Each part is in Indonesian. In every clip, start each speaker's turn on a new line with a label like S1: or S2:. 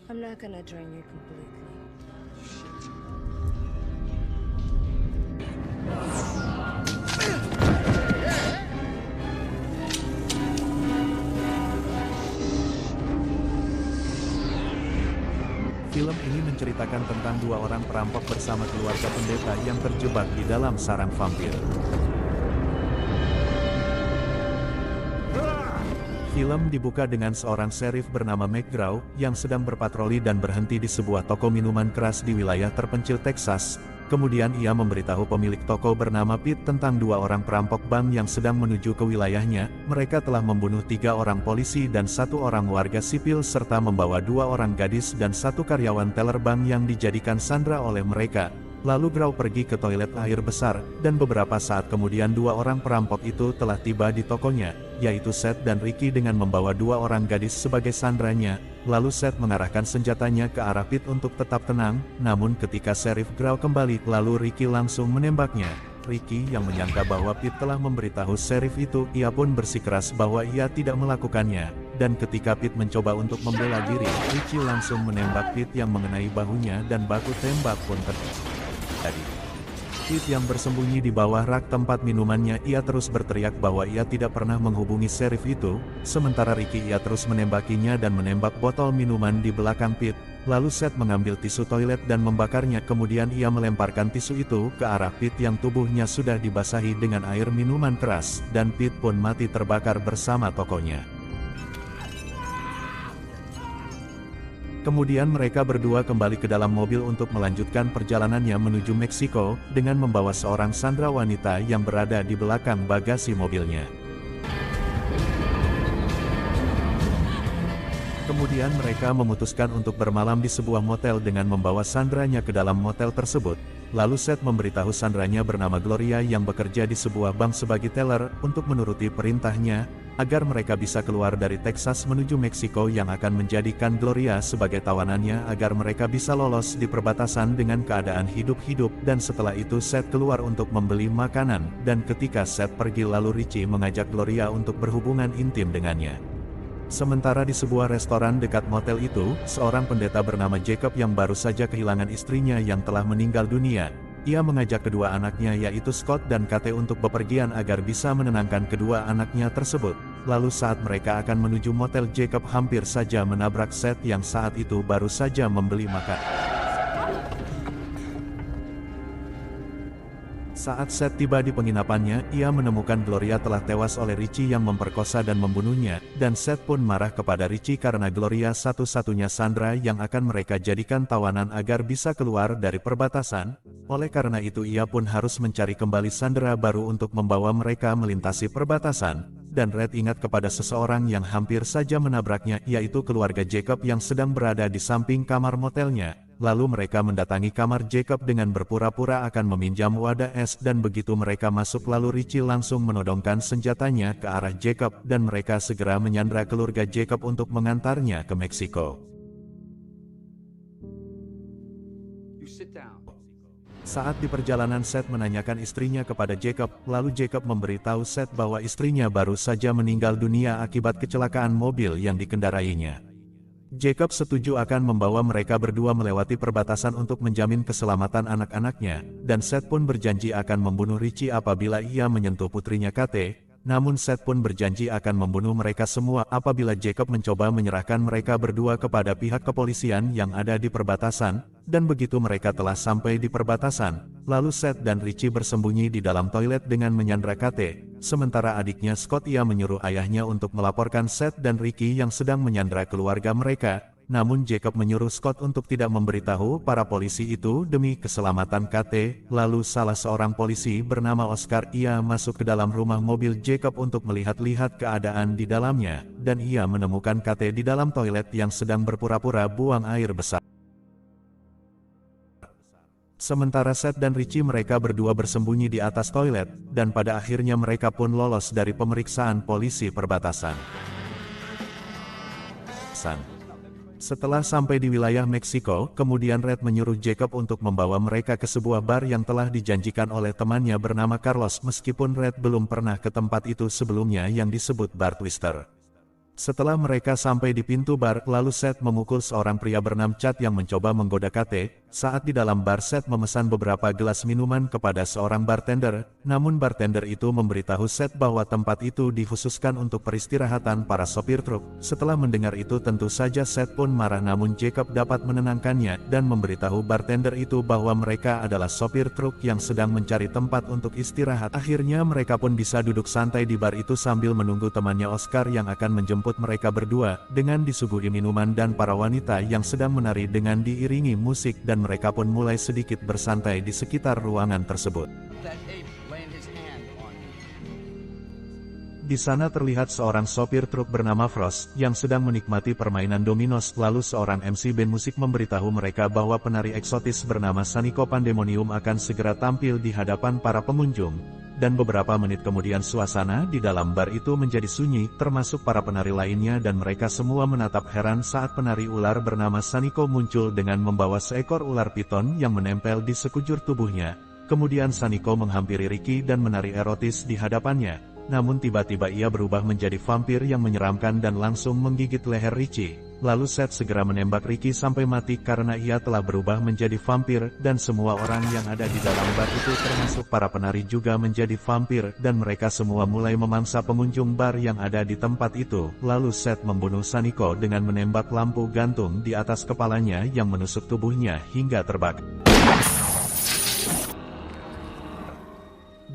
S1: I'm not gonna drain you completely.
S2: Film ini menceritakan tentang dua orang perampok bersama keluarga pendeta yang terjebak di dalam sarang vampir. Film dibuka dengan seorang sheriff bernama McGraw yang sedang berpatroli dan berhenti di sebuah toko minuman keras di wilayah terpencil Texas. Kemudian ia memberitahu pemilik toko bernama Pete tentang dua orang perampok bank yang sedang menuju ke wilayahnya. Mereka telah membunuh 3 orang polisi dan 1 orang warga sipil serta membawa 2 orang gadis dan 1 karyawan teller bank yang dijadikan sandera oleh mereka. Lalu Graw pergi ke toilet air besar, dan beberapa saat kemudian 2 orang perampok itu telah tiba di tokonya, yaitu Seth dan Ricky dengan membawa 2 orang gadis sebagai sanderanya. Lalu Seth mengarahkan senjatanya ke arah Pete untuk tetap tenang, namun ketika Sheriff Graw kembali, lalu Ricky langsung menembaknya. Ricky yang menyangka bahwa Pete telah memberitahu Sheriff itu, ia pun bersikeras bahwa ia tidak melakukannya. Dan ketika Pete mencoba untuk membela diri, Ricky langsung menembak Pete yang mengenai bahunya dan baku tembak pun terjadi. Pete yang bersembunyi di bawah rak tempat minumannya, ia terus berteriak bahwa ia tidak pernah menghubungi sheriff itu, sementara Ricky ia terus menembakinya dan menembak botol minuman di belakang Pete. Lalu Seth mengambil tisu toilet dan membakarnya, kemudian ia melemparkan tisu itu ke arah Pete yang tubuhnya sudah dibasahi dengan air minuman keras, dan Pete pun mati terbakar bersama tokonya. Kemudian mereka berdua kembali ke dalam mobil untuk melanjutkan perjalanannya menuju Meksiko, dengan membawa seorang sandera wanita yang berada di belakang bagasi mobilnya. Kemudian mereka memutuskan untuk bermalam di sebuah motel dengan membawa sanderanya ke dalam motel tersebut. Lalu Seth memberitahu sanderanya bernama Gloria yang bekerja di sebuah bank sebagai teller, untuk menuruti perintahnya, agar mereka bisa keluar dari Texas menuju Meksiko yang akan menjadikan Gloria sebagai tawanannya agar mereka bisa lolos di perbatasan dengan keadaan hidup-hidup. Dan setelah itu Seth keluar untuk membeli makanan, dan ketika Seth pergi lalu Richie mengajak Gloria untuk berhubungan intim dengannya. Sementara di sebuah restoran dekat motel itu, seorang pendeta bernama Jacob yang baru saja kehilangan istrinya yang telah meninggal dunia. Ia mengajak kedua anaknya yaitu Scott dan Kate untuk bepergian agar bisa menenangkan kedua anaknya tersebut. Lalu saat mereka akan menuju motel, Jacob hampir saja menabrak Seth yang saat itu baru saja membeli makan. Saat Seth tiba di penginapannya, ia menemukan Gloria telah tewas oleh Richie yang memperkosa dan membunuhnya, dan Seth pun marah kepada Richie karena Gloria satu-satunya sandera yang akan mereka jadikan tawanan agar bisa keluar dari perbatasan. Oleh karena itu ia pun harus mencari kembali sandera baru untuk membawa mereka melintasi perbatasan. Dan Red ingat kepada seseorang yang hampir saja menabraknya, yaitu keluarga Jacob yang sedang berada di samping kamar motelnya. Lalu mereka mendatangi kamar Jacob dengan berpura-pura akan meminjam wadah es, dan begitu mereka masuk lalu Richie langsung menodongkan senjatanya ke arah Jacob, dan mereka segera menyandra keluarga Jacob untuk mengantarnya ke Meksiko. Saat di perjalanan Seth menanyakan istrinya kepada Jacob, lalu Jacob memberitahu Seth bahwa istrinya baru saja meninggal dunia akibat kecelakaan mobil yang dikendarainya. Jacob setuju akan membawa mereka berdua melewati perbatasan untuk menjamin keselamatan anak-anaknya, dan Seth pun berjanji akan membunuh Richie apabila ia menyentuh putrinya Kate. Namun Seth pun berjanji akan membunuh mereka semua apabila Jacob mencoba menyerahkan mereka berdua kepada pihak kepolisian yang ada di perbatasan. Dan begitu mereka telah sampai di perbatasan, lalu Seth dan Richie bersembunyi di dalam toilet dengan menyandra Kate. Sementara adiknya Scott ia menyuruh ayahnya untuk melaporkan Seth dan Ricky yang sedang menyandra keluarga mereka. Namun Jacob menyuruh Scott untuk tidak memberitahu para polisi itu demi keselamatan Kate. Lalu salah seorang polisi bernama Oscar ia masuk ke dalam rumah mobil Jacob untuk melihat-lihat keadaan di dalamnya, dan ia menemukan Kate di dalam toilet yang sedang berpura-pura buang air besar. Sementara Seth dan Richie mereka berdua bersembunyi di atas toilet, dan pada akhirnya mereka pun lolos dari pemeriksaan polisi perbatasan. Setelah sampai di wilayah Meksiko, kemudian Red menyuruh Jacob untuk membawa mereka ke sebuah bar yang telah dijanjikan oleh temannya bernama Carlos, meskipun Red belum pernah ke tempat itu sebelumnya yang disebut Bar Twister. Setelah mereka sampai di pintu bar, lalu Seth memukul seorang pria bernama Chad yang mencoba menggoda Kate. Saat di dalam bar, Seth memesan beberapa gelas minuman kepada seorang bartender, namun bartender itu memberitahu Seth bahwa tempat itu dikhususkan untuk peristirahatan para sopir truk. Setelah mendengar itu tentu saja Seth pun marah, namun Jacob dapat menenangkannya dan memberitahu bartender itu bahwa mereka adalah sopir truk yang sedang mencari tempat untuk istirahat. Akhirnya mereka pun bisa duduk santai di bar itu sambil menunggu temannya Oscar yang akan menjemput mereka berdua, dengan disuguhi minuman dan para wanita yang sedang menari dengan diiringi musik, dan mereka pun mulai sedikit bersantai di sekitar ruangan tersebut. Di sana terlihat seorang sopir truk bernama Frost yang sedang menikmati permainan dominos, lalu seorang MC band musik memberitahu mereka bahwa penari eksotis bernama Saniko Pandemonium akan segera tampil di hadapan para pengunjung. Dan beberapa menit kemudian suasana di dalam bar itu menjadi sunyi, termasuk para penari lainnya, dan mereka semua menatap heran saat penari ular bernama Saniko muncul dengan membawa seekor ular piton yang menempel di sekujur tubuhnya. Kemudian Saniko menghampiri Ricky dan menari erotis di hadapannya. Namun tiba-tiba ia berubah menjadi vampir yang menyeramkan dan langsung menggigit leher Ricky. Lalu Seth segera menembak Ricky sampai mati karena ia telah berubah menjadi vampir, dan semua orang yang ada di dalam bar itu termasuk para penari juga menjadi vampir, dan mereka semua mulai memangsa pengunjung bar yang ada di tempat itu. Lalu Seth membunuh Saniko dengan menembak lampu gantung di atas kepalanya yang menusuk tubuhnya hingga terbakar.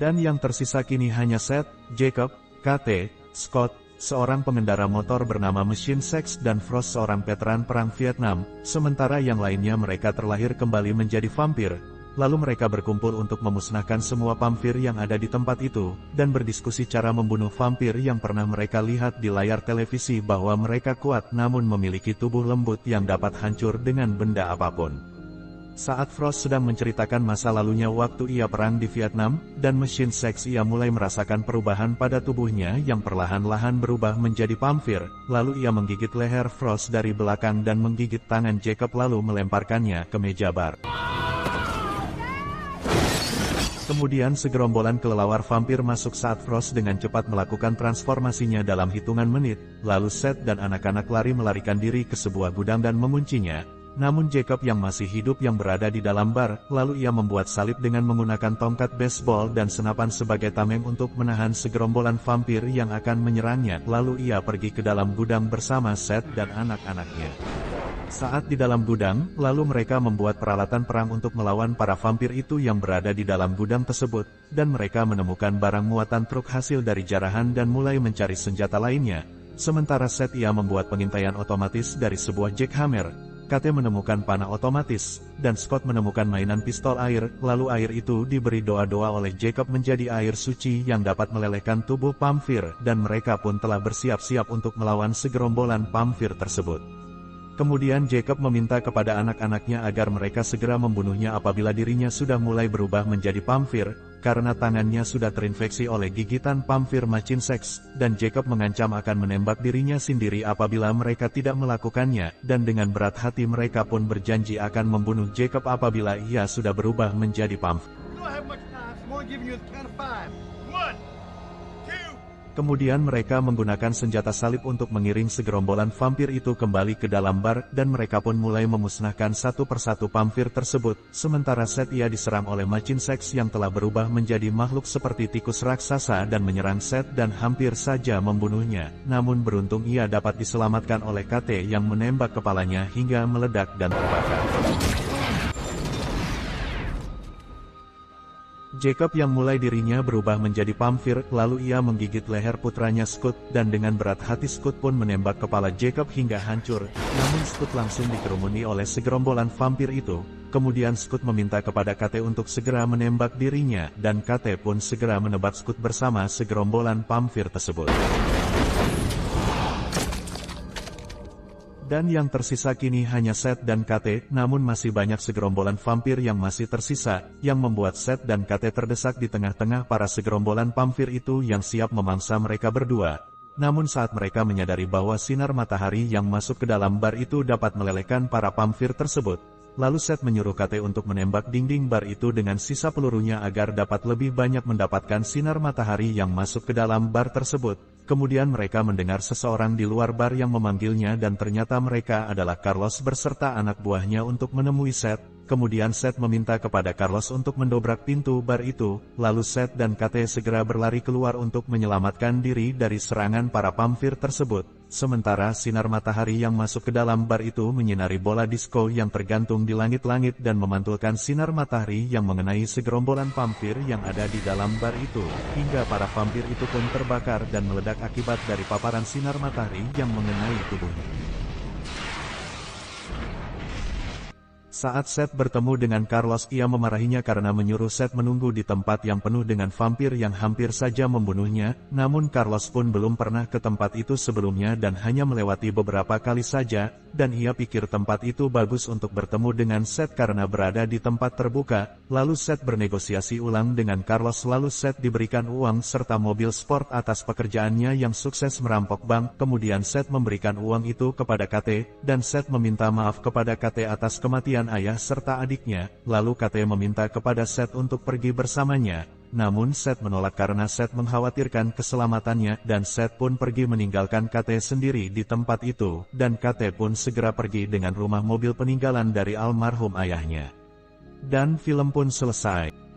S2: Dan yang tersisa kini hanya Seth, Jacob, Kate, Scott, seorang pengendara motor bernama Machine Sex, dan Frost, seorang veteran perang Vietnam, sementara yang lainnya mereka terlahir kembali menjadi vampir. Lalu mereka berkumpul untuk memusnahkan semua vampir yang ada di tempat itu, dan berdiskusi cara membunuh vampir yang pernah mereka lihat di layar televisi bahwa mereka kuat namun memiliki tubuh lembut yang dapat hancur dengan benda apapun. Saat Frost sedang menceritakan masa lalunya waktu ia perang di Vietnam, dan Machine Sex, ia mulai merasakan perubahan pada tubuhnya yang perlahan-lahan berubah menjadi vampir. Lalu ia menggigit leher Frost dari belakang dan menggigit tangan Jacob lalu melemparkannya ke meja bar. Kemudian segerombolan kelelawar vampir masuk saat Frost dengan cepat melakukan transformasinya dalam hitungan menit, lalu Seth dan anak-anak lari melarikan diri ke sebuah gudang dan menguncinya. Namun Jacob yang masih hidup yang berada di dalam bar, lalu ia membuat salib dengan menggunakan tongkat baseball dan senapan sebagai tameng untuk menahan segerombolan vampir yang akan menyerangnya. Lalu ia pergi ke dalam gudang bersama Seth dan anak-anaknya. Saat di dalam gudang, lalu mereka membuat peralatan perang untuk melawan para vampir itu yang berada di dalam gudang tersebut, dan mereka menemukan barang muatan truk hasil dari jarahan dan mulai mencari senjata lainnya. Sementara Seth ia membuat pengintaian otomatis dari sebuah jackhammer. Kate menemukan panah otomatis, dan Scott menemukan mainan pistol air, lalu air itu diberi doa-doa oleh Jacob menjadi air suci yang dapat melelehkan tubuh vampir, dan mereka pun telah bersiap-siap untuk melawan segerombolan vampir tersebut. Kemudian Jacob meminta kepada anak-anaknya agar mereka segera membunuhnya apabila dirinya sudah mulai berubah menjadi vampir, karena tangannya sudah terinfeksi oleh gigitan vampir Machine Sex, dan Jacob mengancam akan menembak dirinya sendiri apabila mereka tidak melakukannya, dan dengan berat hati mereka pun berjanji akan membunuh Jacob apabila ia sudah berubah menjadi vampir. Kemudian mereka menggunakan senjata salib untuk mengiring segerombolan vampir itu kembali ke dalam bar, dan mereka pun mulai memusnahkan satu persatu vampir tersebut. Sementara Seth ia diserang oleh Machine Sex yang telah berubah menjadi makhluk seperti tikus raksasa dan menyerang Seth dan hampir saja membunuhnya. Namun beruntung ia dapat diselamatkan oleh Kate yang menembak kepalanya hingga meledak dan terbakar. Jacob yang mulai dirinya berubah menjadi vampir, lalu ia menggigit leher putranya Scott, dan dengan berat hati Scott pun menembak kepala Jacob hingga hancur, namun Scott langsung dikerumuni oleh segerombolan vampir itu. Kemudian Scott meminta kepada Kate untuk segera menembak dirinya, dan Kate pun segera menebak Scott bersama segerombolan vampir tersebut. Dan yang tersisa kini hanya Seth dan Kate, namun masih banyak segerombolan vampir yang masih tersisa, yang membuat Seth dan Kate terdesak di tengah-tengah para segerombolan vampir itu yang siap memangsa mereka berdua. Namun saat mereka menyadari bahwa sinar matahari yang masuk ke dalam bar itu dapat melelehkan para vampir tersebut, lalu Seth menyuruh Kate untuk menembak dinding bar itu dengan sisa pelurunya agar dapat lebih banyak mendapatkan sinar matahari yang masuk ke dalam bar tersebut. Kemudian mereka mendengar seseorang di luar bar yang memanggilnya dan ternyata mereka adalah Carlos beserta anak buahnya untuk menemui Seth. Kemudian Seth meminta kepada Carlos untuk mendobrak pintu bar itu, lalu Seth dan Kate segera berlari keluar untuk menyelamatkan diri dari serangan para vampir tersebut. Sementara sinar matahari yang masuk ke dalam bar itu menyinari bola disko yang tergantung di langit-langit dan memantulkan sinar matahari yang mengenai segerombolan vampir yang ada di dalam bar itu, hingga para vampir itu pun terbakar dan meledak akibat dari paparan sinar matahari yang mengenai tubuhnya. Saat Seth bertemu dengan Carlos, ia memarahinya karena menyuruh Seth menunggu di tempat yang penuh dengan vampir yang hampir saja membunuhnya, namun Carlos pun belum pernah ke tempat itu sebelumnya dan hanya melewati beberapa kali saja, dan ia pikir tempat itu bagus untuk bertemu dengan Seth karena berada di tempat terbuka. Lalu Seth bernegosiasi ulang dengan Carlos, lalu Seth diberikan uang serta mobil sport atas pekerjaannya yang sukses merampok bank. Kemudian Seth memberikan uang itu kepada Kate, dan Seth meminta maaf kepada Kate atas kematian ayah serta adiknya, lalu Kate meminta kepada Seth untuk pergi bersamanya. Namun Seth menolak karena Seth mengkhawatirkan keselamatannya, dan Seth pun pergi meninggalkan Kate sendiri di tempat itu, dan Kate pun segera pergi dengan rumah mobil peninggalan dari almarhum ayahnya. Dan film pun selesai.